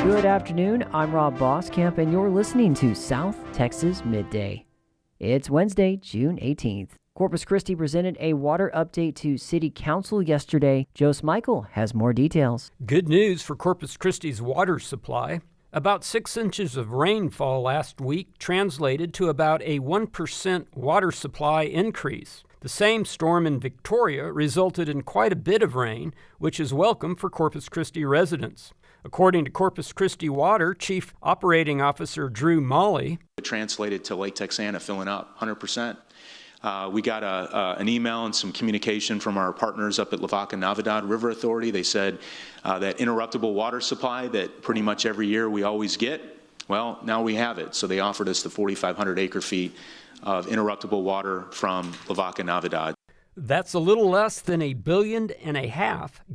Good afternoon, I'm Rob Boskamp, and you're listening to South Texas Midday. It's Wednesday, June 18th. Corpus Christi presented a water update to City Council yesterday. Joe Smichael has more details. Good news for Corpus Christi's water supply. About 6 inches of rainfall last week translated to about a 1% water supply increase. The same storm in Victoria resulted in quite a bit of rain, which is welcome for Corpus Christi residents. According to Corpus Christi Water Chief Operating Officer Drew Molly, it translated to Lake Texana filling up 100%. We got an email and some communication from our partners up at Lavaca Navidad River Authority. They said that interruptible water supply that pretty much every year we always get, well, now we have it. So they offered us the 4,500 acre feet of interruptible water from Lavaca Navidad. That's a little less than 1.5 billion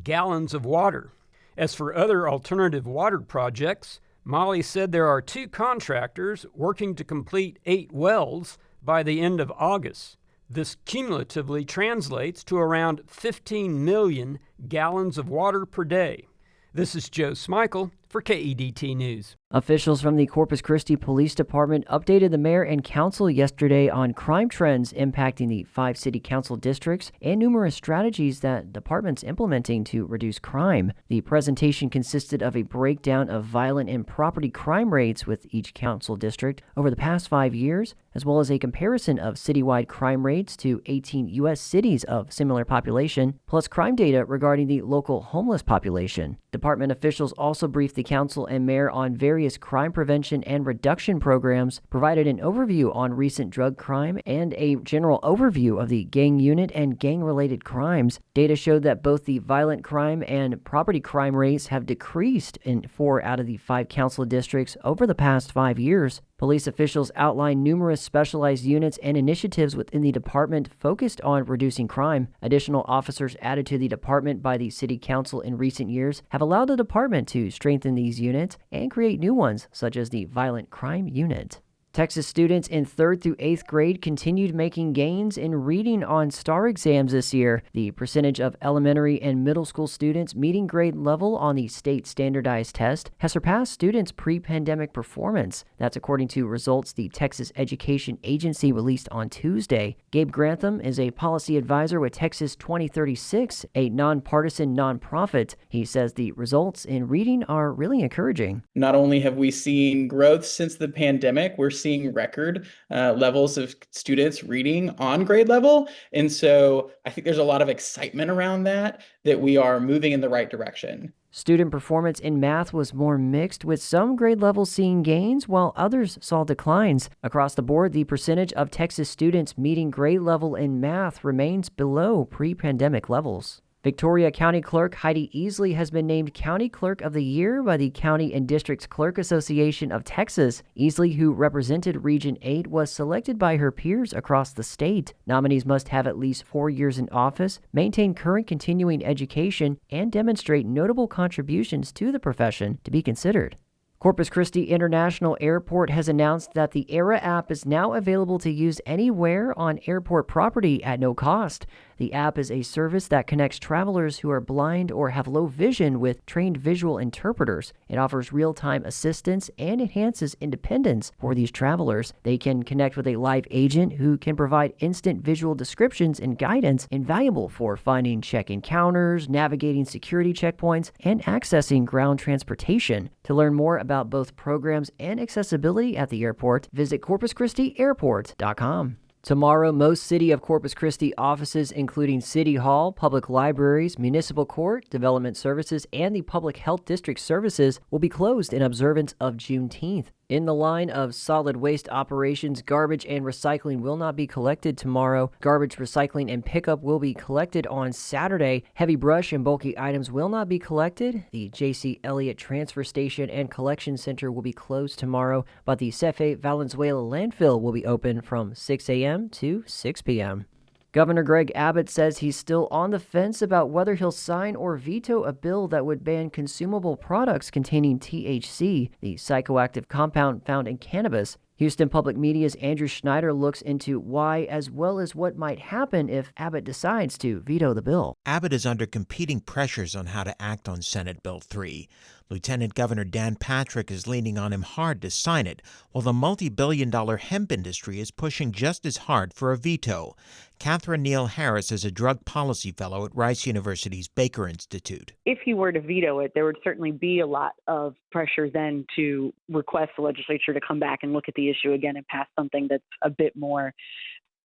gallons of water. As for other alternative water projects, Molly said there are 2 contractors working to complete 8 wells by the end of August. This cumulatively translates to around 15 million gallons of water per day. This is Joe Smichael for KEDT News. Officials from the Corpus Christi Police Department updated the mayor and council yesterday on crime trends impacting the 5 city council districts and numerous strategies that department's implementing to reduce crime. The presentation consisted of a breakdown of violent and property crime rates with each council district over the past 5 years, as well as a comparison of citywide crime rates to 18 U.S. cities of similar population, plus crime data regarding the local homeless population. Department officials also briefed the council and mayor on various crime prevention and reduction programs, provided an overview on recent drug crime, and a general overview of the gang unit and gang-related crimes. Data showed that both the violent crime and property crime rates have decreased in 4 out of the 5 council districts over the past 5 years. Police officials outlined numerous specialized units and initiatives within the department focused on reducing crime. Additional officers added to the department by the city council in recent years have allowed the department to strengthen these units and create new ones, such as the Violent Crime Unit. Texas students in 3rd through 8th grade continued making gains in reading on STAAR exams this year. The percentage of elementary and middle school students meeting grade level on the state standardized test has surpassed students' pre-pandemic performance. That's according to results the Texas Education Agency released on Tuesday. Gabe Grantham is a policy advisor with Texas 2036, a nonpartisan nonprofit. He says the results in reading are really encouraging. Not only have we seen growth since the pandemic, we're seeing record levels of students reading on grade level. And so I think there's a lot of excitement around that we are moving in the right direction. Student performance in math was more mixed, with some grade levels seeing gains while others saw declines. Across the board, the percentage of Texas students meeting grade level in math remains below pre-pandemic levels. Victoria County Clerk Heidi Easley has been named County Clerk of the Year by the County and Districts Clerk Association of Texas. Easley, who represented Region 8, was selected by her peers across the state. Nominees must have at least 4 years in office, maintain current continuing education, and demonstrate notable contributions to the profession to be considered. Corpus Christi International Airport has announced that the AIRA app is now available to use anywhere on airport property at no cost. The app is a service that connects travelers who are blind or have low vision with trained visual interpreters. It offers real-time assistance and enhances independence for these travelers. They can connect with a live agent who can provide instant visual descriptions and guidance, invaluable for finding check-in counters, navigating security checkpoints, and accessing ground transportation. To learn more about both programs and accessibility at the airport, visit corpuschristieairport.com. Tomorrow, most City of Corpus Christi offices, including City Hall, public libraries, municipal court, development services, and the public health district services, will be closed in observance of Juneteenth. In the line of solid waste operations, garbage and recycling will not be collected tomorrow. Garbage, recycling, and pickup will be collected on Saturday. Heavy brush and bulky items will not be collected. The J.C. Elliott Transfer Station and Collection Center will be closed tomorrow, but the Cefe Valenzuela landfill will be open from 6 a.m. to 6 p.m. Governor Greg Abbott says he's still on the fence about whether he'll sign or veto a bill that would ban consumable products containing THC, the psychoactive compound found in cannabis. Houston Public Media's Andrew Schneider looks into why, as well as what might happen if Abbott decides to veto the bill. Abbott is under competing pressures on how to act on Senate Bill 3. Lieutenant Governor Dan Patrick is leaning on him hard to sign it, while the multi-billion-dollar hemp industry is pushing just as hard for a veto. Catherine Neal Harris is a drug policy fellow at Rice University's Baker Institute. If he were to veto it, there would certainly be a lot of pressure then to request the legislature to come back and look at the issue again and pass something that's a bit more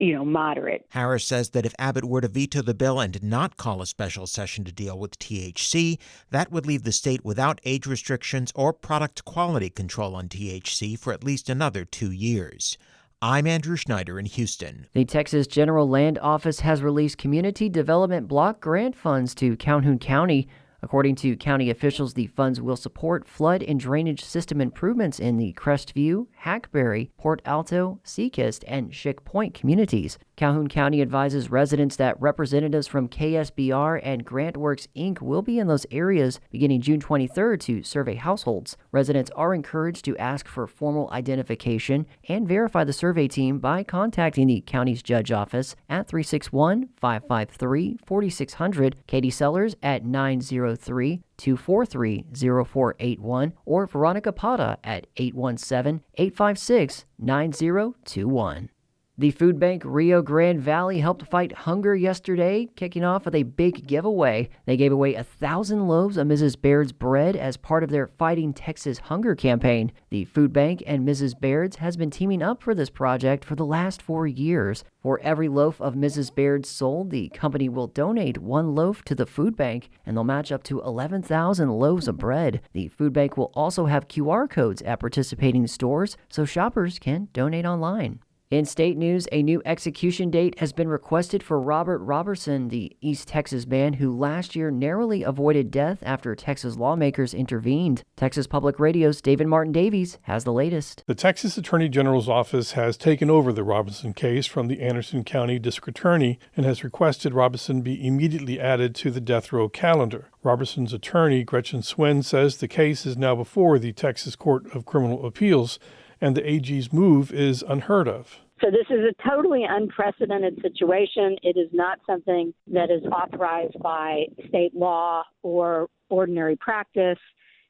moderate. Harris says that if Abbott were to veto the bill and not call a special session to deal with THC, that would leave the state without age restrictions or product quality control on THC for at least another 2 years. I'm Andrew Schneider in Houston. The Texas General Land Office has released community development block grant funds to Calhoun County. According to county officials, the funds will support flood and drainage system improvements in the Crestview, Hackberry, Port Alto, Seacrest, and Schick Point communities. Calhoun County advises residents that representatives from KSBR and GrantWorks, Inc. will be in those areas beginning June 23rd to survey households. Residents are encouraged to ask for formal identification and verify the survey team by contacting the county's judge office at 361-553-4600, Katie Sellers at 903-243-0481, or Veronica Pata at 817-856-9021. The food bank Rio Grande Valley helped fight hunger yesterday, kicking off with a big giveaway. They gave away 1,000 loaves of Mrs. Baird's bread as part of their Fighting Texas Hunger campaign. The food bank and Mrs. Baird's has been teaming up for this project for the last 4 years. For every loaf of Mrs. Baird's sold, the company will donate 1 loaf to the food bank, and they'll match up to 11,000 loaves of bread. The food bank will also have QR codes at participating stores so shoppers can donate online. In state news, a new execution date has been requested for Robert Robertson, the East Texas man who last year narrowly avoided death after Texas lawmakers intervened. Texas Public Radio's David Martin Davies has the latest. The Texas Attorney General's office has taken over the Robertson case from the Anderson County District Attorney and has requested Robertson be immediately added to the death row calendar. Robertson's attorney, Gretchen Swen, says the case is now before the Texas Court of Criminal Appeals, and the AG's move is unheard of. So this is a totally unprecedented situation. It is not something that is authorized by state law or ordinary practice.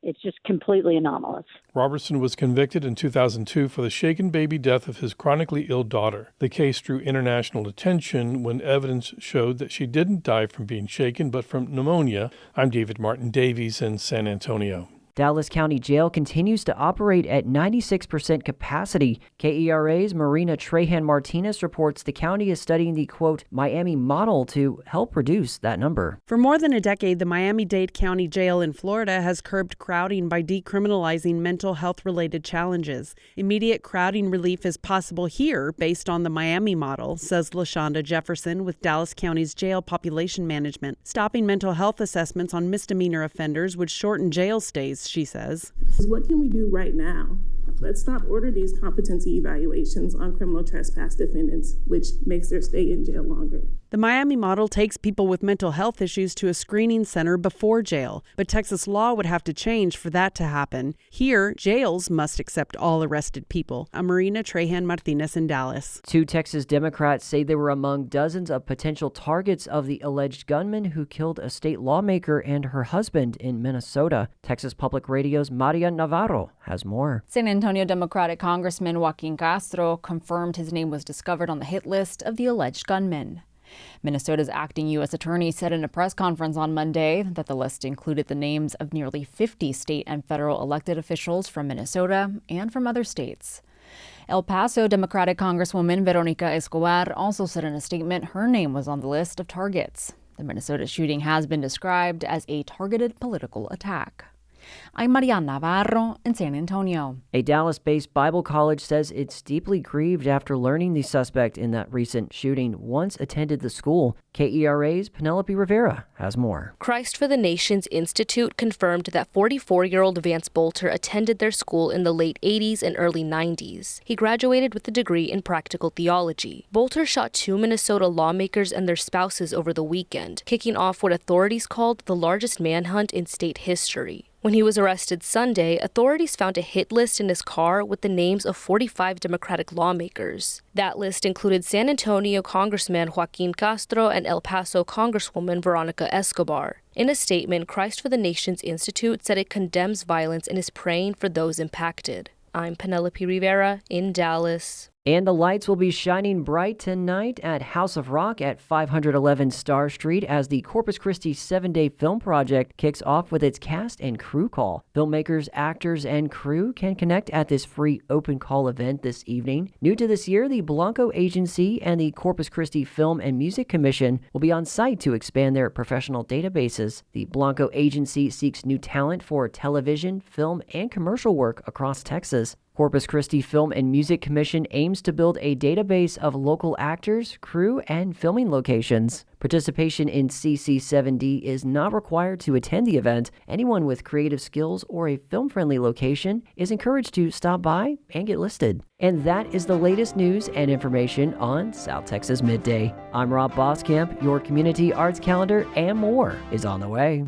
It's just completely anomalous. Robertson was convicted in 2002 for the shaken baby death of his chronically ill daughter. The case drew international attention when evidence showed that she didn't die from being shaken, but from pneumonia. I'm David Martin Davies in San Antonio. Dallas County Jail continues to operate at 96% capacity. KERA's Marina Trahan-Martinez reports the county is studying the, quote, Miami model to help reduce that number. For more than a decade, the Miami-Dade County Jail in Florida has curbed crowding by decriminalizing mental health-related challenges. Immediate crowding relief is possible here based on the Miami model, says LaShonda Jefferson with Dallas County's Jail Population Management. Stopping mental health assessments on misdemeanor offenders would shorten jail stays, she says. What can we do right now? Let's stop ordering these competency evaluations on criminal trespass defendants, which makes their stay in jail longer. The Miami model takes people with mental health issues to a screening center before jail, but Texas law would have to change for that to happen. Here, jails must accept all arrested people. I'm Marina Trahan-Martinez in Dallas. 2 Texas Democrats say they were among dozens of potential targets of the alleged gunman who killed a state lawmaker and her husband in Minnesota. Texas Public Radio's Maria Navarro has more. San Antonio Democratic Congressman Joaquin Castro confirmed his name was discovered on the hit list of the alleged gunman. Minnesota's acting U.S. attorney said in a press conference on Monday that the list included the names of nearly 50 state and federal elected officials from Minnesota and from other states. El Paso Democratic Congresswoman Veronica Escobar also said in a statement her name was on the list of targets. The Minnesota shooting has been described as a targeted political attack. I'm Maria Navarro in San Antonio. A Dallas-based Bible college says it's deeply grieved after learning the suspect in that recent shooting once attended the school. KERA's Penelope Rivera has more. Christ for the Nations Institute confirmed that 44-year-old Vance Bolter attended their school in the late 80s and early 90s. He graduated with a degree in practical theology. Bolter shot 2 Minnesota lawmakers and their spouses over the weekend, kicking off what authorities called the largest manhunt in state history. When he was arrested Sunday, authorities found a hit list in his car with the names of 45 Democratic lawmakers. That list included San Antonio Congressman Joaquin Castro and El Paso Congresswoman Veronica Escobar. In a statement, Christ for the Nations Institute said it condemns violence and is praying for those impacted. I'm Penelope Rivera in Dallas. And the lights will be shining bright tonight at House of Rock at 511 Star Street as the Corpus Christi 7-day film project kicks off with its cast and crew call. Filmmakers, actors, and crew can connect at this free open call event this evening. New to this year, the Blanco Agency and the Corpus Christi Film and Music Commission will be on site to expand their professional databases. The Blanco Agency seeks new talent for television, film, and commercial work across Texas. Corpus Christi Film and Music Commission aims to build a database of local actors, crew, and filming locations. Participation in CC7D is not required to attend the event. Anyone with creative skills or a film-friendly location is encouraged to stop by and get listed. And that is the latest news and information on South Texas Midday. I'm Rob Boskamp. Your community arts calendar and more is on the way.